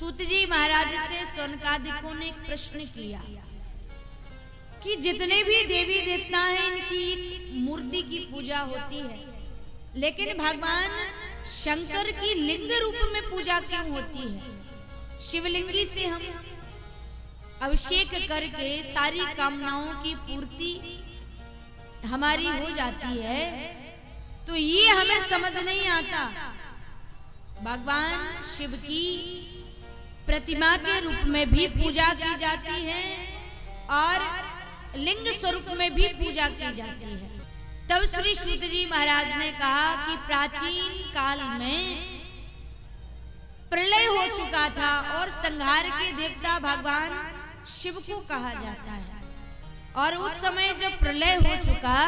सूत जी महाराज से शौनकादिकों ने एक प्रश्न किया कि जितने भी देवी देवता हैं इनकी एक मूर्ति की पूजा होती है, लेकिन भगवान शंकर की लिंग रूप में पूजा क्यों होती है? शिवलिंगी से हम अभिषेक करके सारी कामनाओं की पूर्ति हमारी हो जाती है, तो ये हमें समझ नहीं आता। भगवान शिव की प्रतिमा के रूप में भी पूजा की जाती है और लिंग स्वरूप में भी पूजा की जाती है। तब श्री सूत जी महाराज ने कहा कि प्राचीन काल में प्रलय हो चुका था और संहार के देवता भगवान शिव को कहा जाता है, और उस समय जब प्रलय हो चुका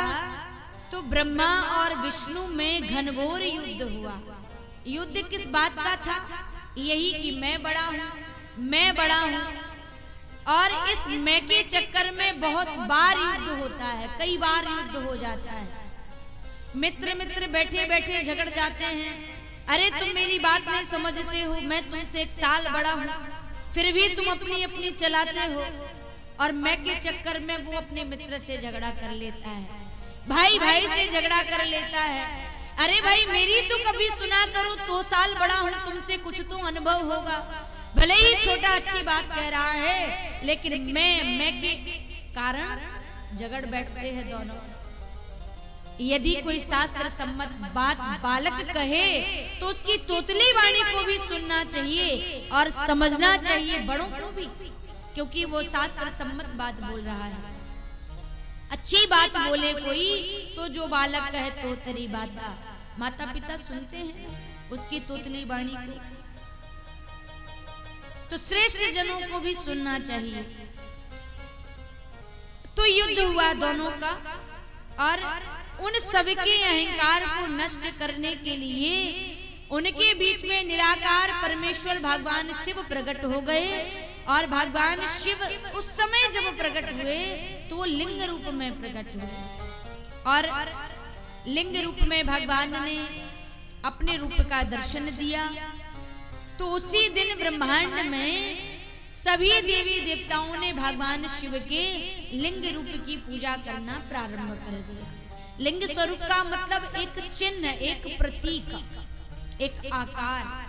तो ब्रह्मा और विष्णु में घनघोर युद्ध हुआ। युद्ध किस बात का था? यही कि मैं बड़ा हूँ, मैं बड़ा हूँ, और इस मैं के चक्कर में बहुत बार युद्ध होता है, कई बार युद्ध हो जाता है। मित्र मित्र बैठे बैठे झगड़ जाते हैं, अरे तुम मेरी बात नहीं समझते हो, मैं तुमसे 1 साल बड़ा हूँ, फिर भी तुम अपनी अपनी चलाते हो, और मैं के चक्कर में वो अपने मित्र से झगड़ा कर लेता है, भाई भाई से झगड़ा कर लेता है। अरे भाई मेरी तो कभी सुना करो, 2 साल बड़ा हूँ तुमसे, कुछ तो अनुभव होगा, भले ही छोटा अच्छी बात कह रहा है, लेकिन मैं के कारण झगड़ बैठते हैं दोनों। यदि कोई शास्त्र सम्मत बात बालक कहे तो उसकी तोतली वाणी को भी सुनना चाहिए और समझना चाहिए बड़ों को भी, क्योंकि वो शास्त्र सम्मत बात बोल रहा है। अच्छी बात बोले कोई तो जो बालक कहे तोतरी बाता, माता पिता सुनते हैं उसकी तोतली वाणी को, तो श्रेष्ठ जनों को भी सुनना चाहिए। तो युद्ध हुआ दोनों का, और उन सबके अहंकार को नष्ट करने के लिए उनके बीच में निराकार परमेश्वर भगवान शिव प्रकट हो गए। और भगवान शिव उस समय जब प्रकट हुए तो वो लिंग रूप में प्रकट हुए, और लिंग रूप में भगवान ने अपने रूप का दर्शन दिया। तो उसी दिन ब्रह्मांड में सभी देवी देवताओं ने भगवान शिव के लिंग रूप की पूजा करना प्रारंभ कर दिया। लिंग स्वरूप का मतलब एक चिन्ह, एक प्रतीक, एक आकार।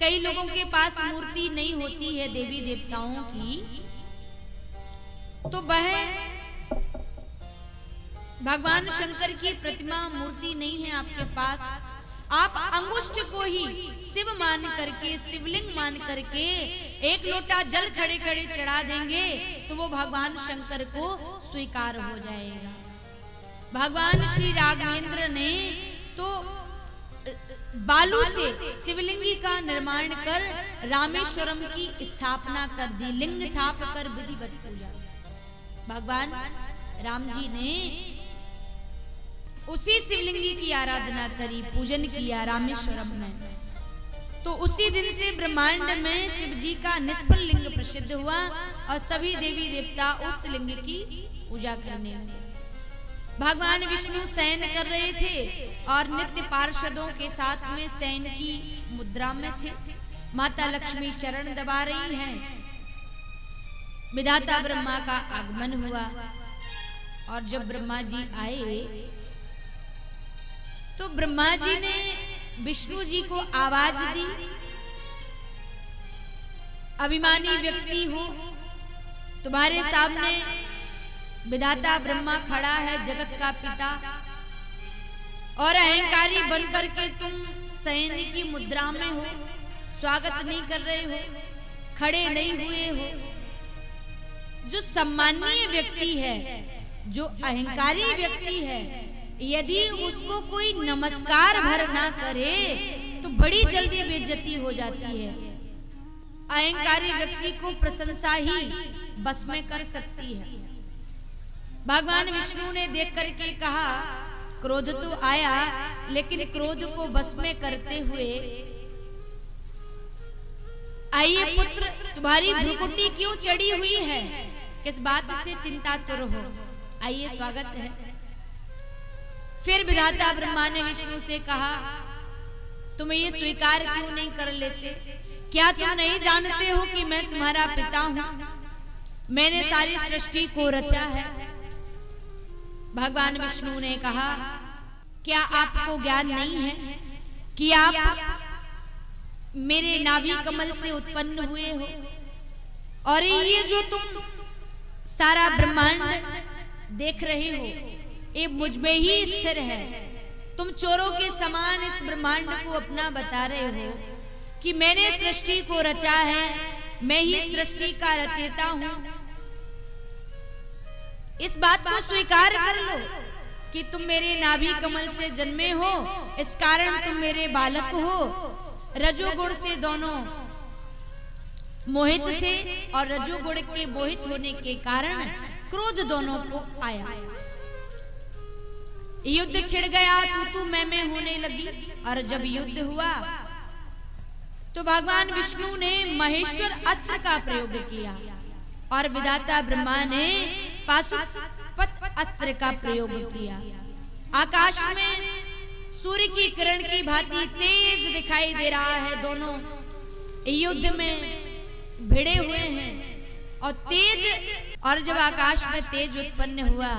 कई लोगों के पास मूर्ति नहीं होती है देवी देवताओं की, तो वह भगवान शंकर की प्रतिमा मूर्ति नहीं है आपके पास, आप अंगुष्ठ को ही शिव मान करके, शिवलिंग मान करके 1 लोटा जल खड़े खड़े चढ़ा देंगे तो वो भगवान शंकर को स्वीकार हो जाएगा। भगवान श्री राघवेंद्र ने तो बालू से शिवलिंगी का निर्माण कर रामेश्वरम की स्थापना कर दी, लिंग थाप कर विधिवत पूजा। भगवान राम जी ने उसी शिवलिंगी की आराधना करी, पूजन किया रामेश्वरम में। तो उसी दिन से ब्रह्मांड में शिव जी का निष्फल लिंग प्रसिद्ध हुआ और सभी देवी देवता उस लिंग की पूजा करने लगे। भगवान विष्णु शयन कर रहे थे और नित्य पार्षदों के साथ में शयन की मुद्रा में थे। माता लक्ष्मी चरण दबा रही हैं। विधाता ब्रह्मा का आगमन हुआ, और जब ब्रह्मा जी आए तो ब्रह्मा जी ने विष्णु जी को आवाज दी, अभिमानी व्यक्ति हो, तुम्हारे सामने विधाता ब्रह्मा खड़ा है, जगत का पिता, और अहंकारी बनकर के तुम शयन की मुद्रा में हो, स्वागत नहीं कर रहे हो, खड़े नहीं हुए हो। जो सम्मानीय व्यक्ति है, जो अहंकारी व्यक्ति है, यदि उसको कोई नमस्कार भर ना करे तो बड़ी जल्दी बेइज्जती हो जाती है। अहंकारी व्यक्ति को प्रशंसा ही बस में कर सकती है। भगवान विष्णु ने देख करके कहा, क्रोध तो आया, लेकिन क्रोध को बस में करते हुए, आइए पुत्र, तुम्हारी भ्रुकुटी क्यों चढ़ी हुई है, किस बात से चिंतातुर हो, आइए स्वागत है। फिर विधाता ब्रह्मा ने विष्णु से कहा, तुम ये स्वीकार क्यों नहीं कर लेते क्या तुम नहीं जानते हो कि मैं तुम्हारा पिता हूं? मैंने सारी सृष्टि को रचा है। भगवान विष्णु ने कहा, क्या आपको ज्ञान नहीं है कि आप मेरे नाभि कमल से उत्पन्न हुए हो, और ये जो तुम सारा ब्रह्मांड देख रहे हो ये मुझ में ही स्थिर है। तुम चोरों के समान इस ब्रह्मांड को अपना बता रहे हो कि मैंने सृष्टि को रचा है, मैं ही सृष्टि का रचयिता हूं। इस बात को स्वीकार कर लो कि तुम मेरे नाभि कमल से जन्मे हो, इस कारण तुम मेरे बालक हो। रजोगुण से दोनों मोहित थे और रजोगुण के मोहित होने के कारण क्रोध दोनों को आया। युद्ध छिड़ गया, तू मैं होने लगी। और जब युद्ध हुआ तो भगवान विष्णु ने महेश्वर अस्त्र का प्रयोग किया और विधाता ब्रह्मा ने पाशुपत अस्त्र का प्रयोग किया। आकाश में सूर्य की किरण की भांति तेज दिखाई दे रहा है। दोनों युद्ध में भिड़े हुए हैं और जब आकाश में तेज उत्पन्न हुआ,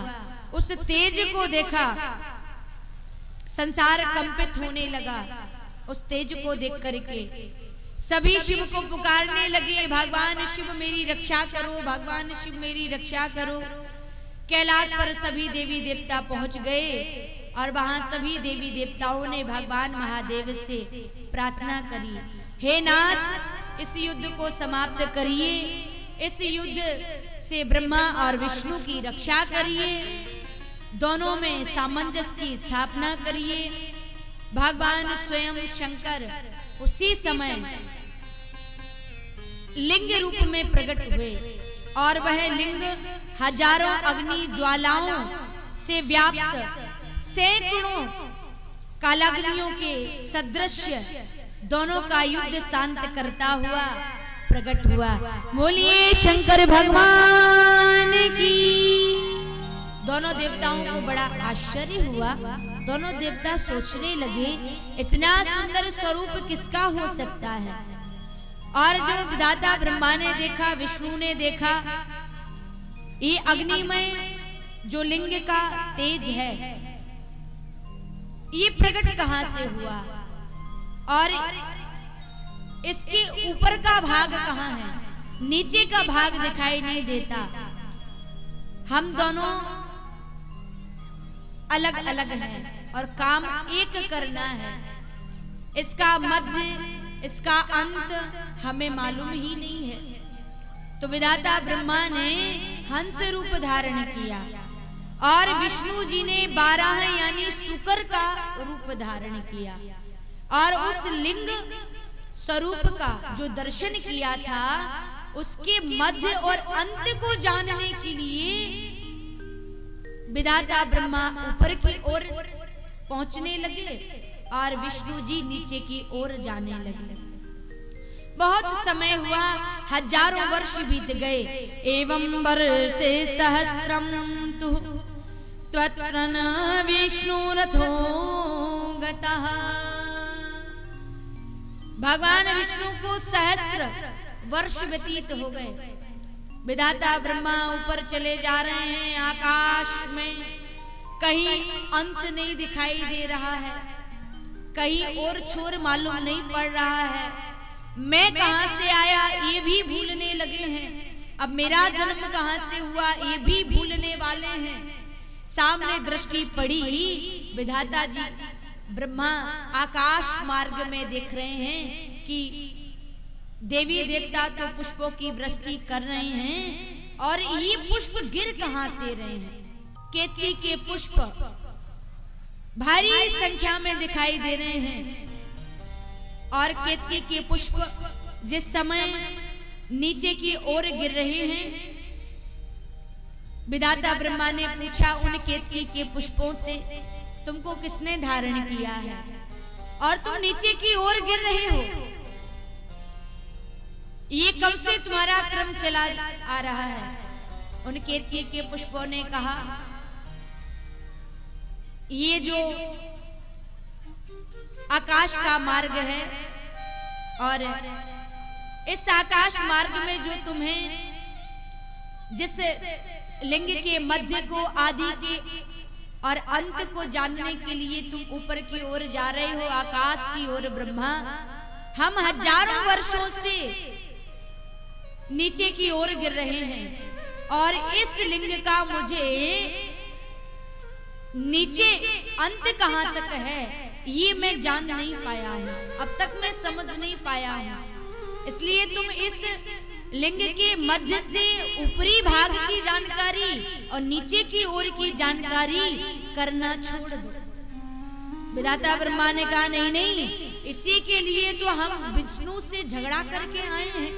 उस तेज को देखा, संसार कंपित होने लगा। उस तेज को देख करके सभी शिव को पुकारने लगे, भगवान शिव मेरी रक्षा करो, भगवान शिव मेरी रक्षा करो। कैलाश पर सभी देवी देवता पहुंच गए और वहां सभी देवी देवताओं ने भगवान महादेव से प्रार्थना करी, हे नाथ इस युद्ध को समाप्त करिए, इस युद्ध से ब्रह्मा और विष्णु की रक्षा करिए, दोनों में सामंजस्य की स्थापना करिए। भगवान स्वयं शंकर उसी समय लिंग रूप में प्रकट हुए और वह लिंग हजारों अग्नि ज्वालाओं से व्याप्त सैकड़ों कालाग्नियों के सदृश दोनों का युद्ध शांत करता हुआ प्रकट हुआ। बोलिए शंकर भगवान की। दोनों देवताओं को बड़ा आश्चर्य हुआ। दोनों देवता सोचने लगे, इतना सुंदर स्वरूप किसका हो सकता है। और जब विधाता ब्रह्मा ने देखा, विष्णु ने देखा, ये अग्निमय जो लिंग का तेज है ये प्रकट कहां से हुआ और इसके ऊपर का भाग कहां है, नीचे का भाग दिखाई नहीं देता। हम दोनों अलग अलग हैं और काम एक करना है। इसका मध्य, इसका अंत हमें मालूम ही नहीं है। तो विधाता ब्रह्मा ने हंस रूप धारण किया और विष्णु जी ने 12 यानी शुकर का रूप धारण किया और उस लिंग स्वरूप का जो दर्शन किया था उसके मध्य और अंत को जानने के लिए विधाता ब्रह्मा ऊपर की ओर पहुंचने लगे और विष्णु जी नीचे की ओर जाने लगे। बहुत समय हुआ, हजारों वर्ष बीत गए। एवं वर्षे सहस्त्रम तु त्वत्र न विष्णु रथो गतः। भगवान विष्णु को सहस्त्र वर्ष व्यतीत हो गए। विधाता ब्रह्मा ऊपर चले जा रहे हैं, आकाश में कहीं अंत नहीं दिखाई दे रहा है, कहीं और छोर मालूम नहीं पड़ रहा है। मैं कहां से आया ये भी भूलने लगे हैं, अब मेरा जन्म कहां से हुआ ये भी भूलने वाले हैं। सामने दृष्टि पड़ी, विधाता जी ब्रह्मा आकाश मार्ग में देख रहे हैं कि देवी देवता तो पुष्पों की वृष्टि कर रहे हैं और ये पुष्प गिर कहां से रहे हैं। केतकी के पुष्प भारी संख्या में दिखाई दे रहे हैं और केतकी के पुष्प जिस समय नीचे की ओर गिर रहे हैं, विधाता ब्रह्मा ने पूछा उन केतकी के पुष्पों से, तुमको किसने धारण किया है और तुम नीचे की ओर गिर रहे हो, ये कब से तुम्हारा क्रम चला आ रहा है। उन केतकी के पुष्पों ने कहा, ये जो आकाश का मार्ग है और इस आकाश मार्ग में जो तुम्हें जिस लिंग के मध्य को, आदि के और अंत को जानने के लिए तुम ऊपर की ओर जा रहे हो, आकाश की ओर ब्रह्मा, हम हजारों वर्षों से नीचे की ओर गिर रहे हैं और इस लिंग का मुझे नीचे अंत कहां तक है ये मैं जान नहीं पाया हूं, अब तक मैं समझ नहीं पाया हूं। इसलिए तुम इस लिंग के मध्य से ऊपरी भाग की जानकारी और नीचे की ओर की जानकारी करना छोड़ दो। विधाता ब्रह्मा ने कहा नहीं नहीं, इसी के लिए तो हम विष्णु से झगड़ा करके आए हैं,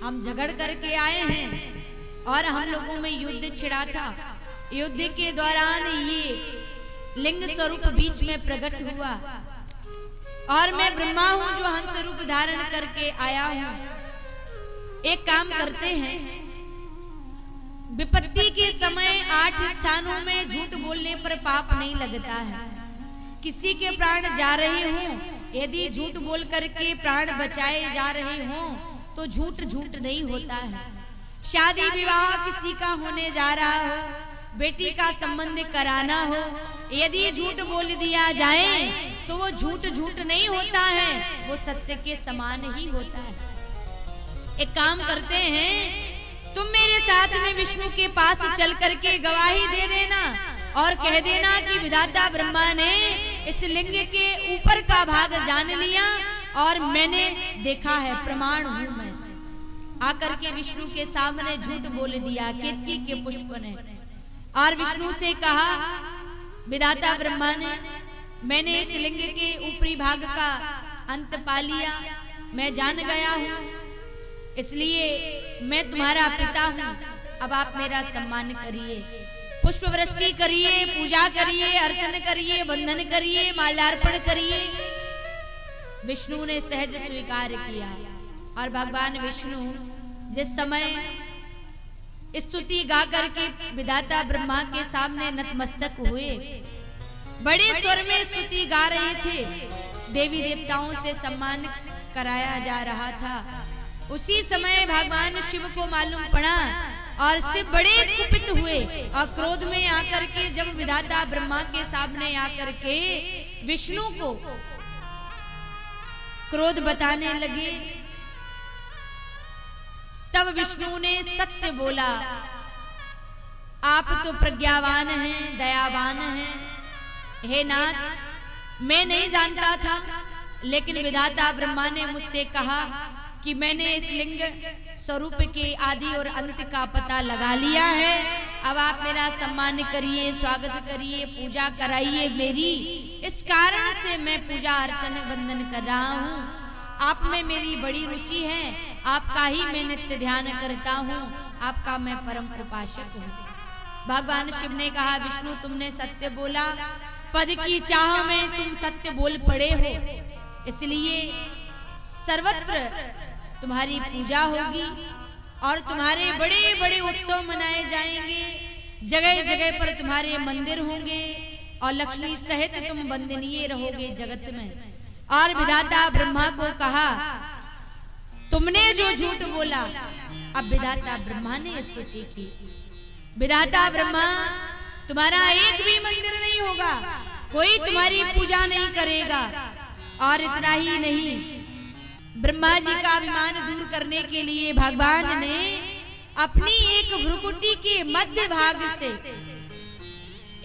हम झगड़ करके आए हैं और हम लोगों में युद्ध छिड़ा था। युद्ध के दौरान ये लिंग स्वरूप बीच में प्रकट हुआ और मैं ब्रह्मा हूं जो हंस रूप धारण करके आया हूं। एक काम करते हैं, विपत्ति के समय 8 स्थानों में झूठ बोलने पर पाप नहीं लगता है। किसी के प्राण जा रहे हों, यदि झूठ बोल करके प्राण बचाए जा रहे हों तो झूठ झूठ नहीं होता है। शादी विवाह किसी का होने जा रहा हो, बेटी का संबंध कराना हो, यदि झूठ बोल दिया जाए तो वो झूठ झूठ नहीं होता है, वो सत्य के समान ही होता है। एक काम करते हैं, तुम मेरे साथ में विष्णु के पास चल करके गवाही दे देना और कह देना कि विधाता ब्रह्मा ने इस लिंग के ऊपर का भाग जान लिया और मैंने देखा है, प्रमाण हूं मैं। आकर के विष्णु के सामने झूठ बोल दिया केतकी के पुष्प ने और विष्णु से कहा, विधाता ब्रह्मा ने, मैंने इस लिंग के ऊपरी भाग का अंत पा लिया, मैं जान गया हूं, इसलिए मैं तुम्हारा पिता हूं, अब आप मेरा सम्मान करिए, पुष्प वृष्टि करिए, पूजा करिए, अर्चन करिए, वंदन करिए, माल्यार्पण करिए। विष्णु ने सहज स्वीकार किया और भगवान विष्णु जिस समय स्तुति गा करके विधाता ब्रह्मा के सामने नतमस्तक हुए, बड़े स्वर में स्तुति गा रहे थे, देवी देवताओं से सम्मान कराया जा रहा था। उसी समय भगवान शिव को मालूम पड़ा और शिव बड़े कुपित हुए और क्रोध में आकर के जब विधाता ब्रह्मा के सामने आकर के विष्णु को क्रोध बताने लगे, तब विष्णु ने सत्य बोला, आप तो प्रज्ञावान हैं, दयावान हैं, हे नाथ मैं नहीं जानता था, लेकिन विधाता ब्रह्मा ने मुझसे कहा कि मैंने इस लिंग स्वरूप के आदि और अंत का पता लगा लिया है, अब आप मेरा सम्मान करिए, स्वागत करिए, पूजा कराइए मेरी। इस कारण से मैं पूजा अर्चन वंदन कर रहा हूँ, आप में मेरी बड़ी रुचि है, आपका ही मैं नित्य ध्यान करता हूँ, आपका मैं परम उपासक हूँ। भगवान शिव ने कहा, विष्णु तुमने सत्य बोला, पद की चाह में तुम सत्य बोल पड़े हो, इसलिए सर्वत्र तुम्हारी पूजा होगी और तुम्हारे बड़े बड़े उत्सव मनाए जाएंगे, जगह जगह पर तुम्हारे मंदिर होंगे और लक्ष्मी सहित तुम वंदनीय रहोगे जगत में। और विधाता ब्रह्मा को कहा, तुमने जो झूठ बोला, अब विधाता ब्रह्मा ने स्तुति की, विधाता ब्रह्मा तुम्हारा एक भी मंदिर नहीं होगा, कोई तुम्हारी पूजा नहीं करेगा। और इतना ही नहीं, ब्रह्मा जी का अभिमान दूर करने के लिए भगवान ने अपनी एक भ्रुकुटी के मध्य भाग से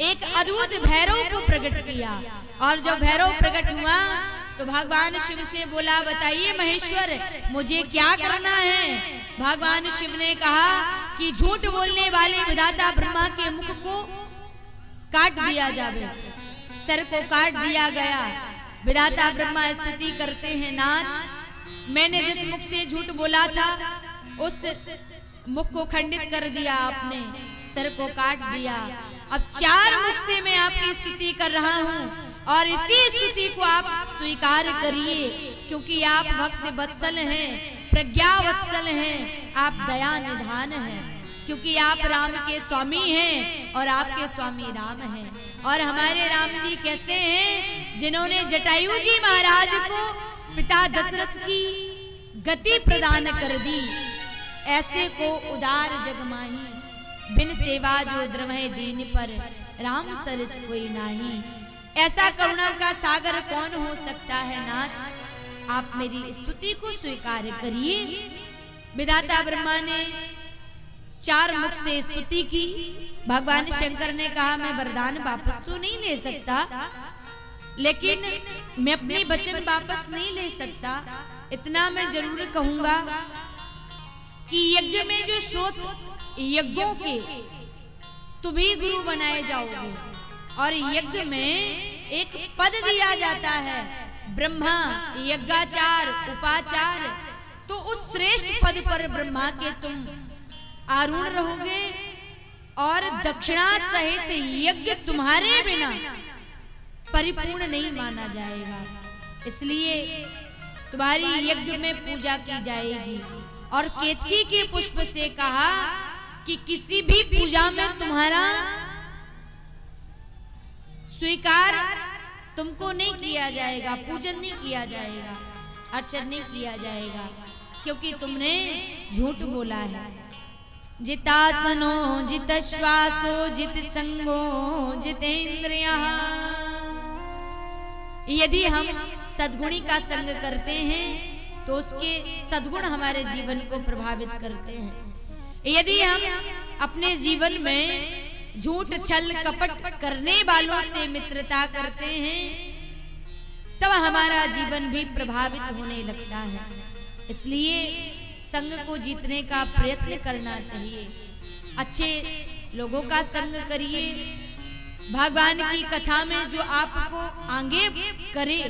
एक अद्भुत भैरव को प्रकट किया और जब भैरव प्रकट हुआ तो भगवान शिव से बोला, बताइए महेश्वर मुझे क्या करना है। भगवान शिव ने कहा कि झूठ बोलने वाले विधाता ब्रह्मा के मुख को काट दिया जाए, सर को काट दिया गया। विधाता ब्रह्मा स्तुति करते हैं, नाथ मैंने जिस मुख से झूठ बोला था उस मुख को खंडित कर दिया आपने, सर को काट दिया। अब 4 मुख से मैं आपकी स्तुति कर रहा हूँ और इसी स्तुति को आप स्वीकार करिए, क्योंकि आप भक्त वत्सल हैं, प्रज्ञा वत्सल हैं, आप दया निधान हैं, क्योंकि आप राम के स्वामी हैं और आपके स्वामी राम हैं। और हमारे राम जी कैसे हैं, जिन्होंने जटायु जी महाराज को पिता दशरथ की गति प्रदान कर दी, ऐसे को उदार जग माही, बिन सेवा जो द्रवह दीन पर राम सरस कोई नाही। ऐसा करुणा का सागर कौन हो सकता है नाथ, आप मेरी स्तुति को स्वीकार करिए। विधाता ब्रह्मा ने 4 मुख से स्तुति की। भगवान शंकर ने कहा मैं वरदान वापस तो नहीं ले सकता, लेकिन मैं अपने वचन वापस नहीं ले सकता। इतना मैं जरूर कहूंगा कि यज्ञ में जो श्रोत यज्ञों के तुम ही गुरु बनाए जाओगे, और यज्ञ में एक पद दिया जाता है ब्रह्मा यज्ञाचार उपाचार, तो उस श्रेष्ठ पद पर ब्रह्मा के तुम आरूढ़ रहोगे, और दक्षिणा सहित यज्ञ तुम्हारे बिना परिपूर्ण नहीं माना जाएगा। इसलिए तुम्हारी यज्ञ में पूजा की जाएगी। और केतकी के पुष्प से कहा कि किसी भी पूजा में तुम्हारा स्वीकार तुमको नहीं किया जाएगा, पूजन नहीं किया जाएगा, अर्चन नहीं किया जाएगा, क्योंकि तुमने झूठ बोला है। जितासनो जित श्वासो जित संगो जितेंद्रियः। यदि हम सद्गुणी का संग करते हैं तो उसके सद्गुण हमारे जीवन को प्रभावित करते हैं। यदि हम अपने जीवन में झूठ छल कपट करने वालों से मित्रता करते हैं तब हमारा जीवन भी प्रभावित होने लगता है। इसलिए संग को जीतने का प्रयत्न करना चाहिए। अच्छे लोगों का संग करिए। भगवान की कथा में जो आपको आगे करे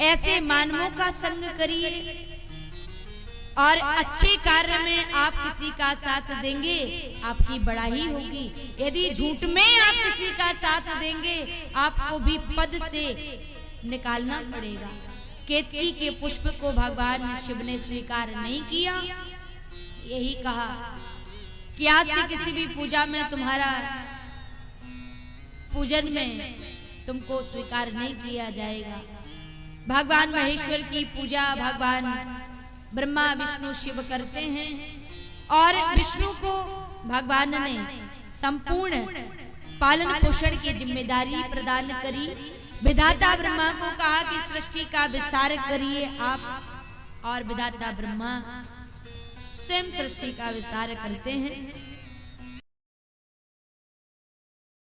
ऐसे मानवों का संग करिए, और अच्छे कार्य में आप किसी का साथ देंगे आपकी बड़ाई होगी। यदि झूठ में आप किसी का साथ देंगे आपको भी पद से निकालना पड़ेगा। केतकी के पुष्प को भगवान शिव ने स्वीकार नहीं किया। यही कहा कि आज से किसी भी पूजा में तुम्हारा पूजन में तुमको स्वीकार नहीं किया जाएगा। भगवान महेश्वर की पूजा भगवान ब्रह्मा विष्णु शिव करते हैं, और विष्णु को भगवान ने संपूर्ण पालन पोषण की जिम्मेदारी प्रदान करी। विधाता ब्रह्मा को कहा कि सृष्टि का विस्तार करिए आप, और विधाता ब्रह्मा स्वयं सृष्टि का विस्तार करते हैं।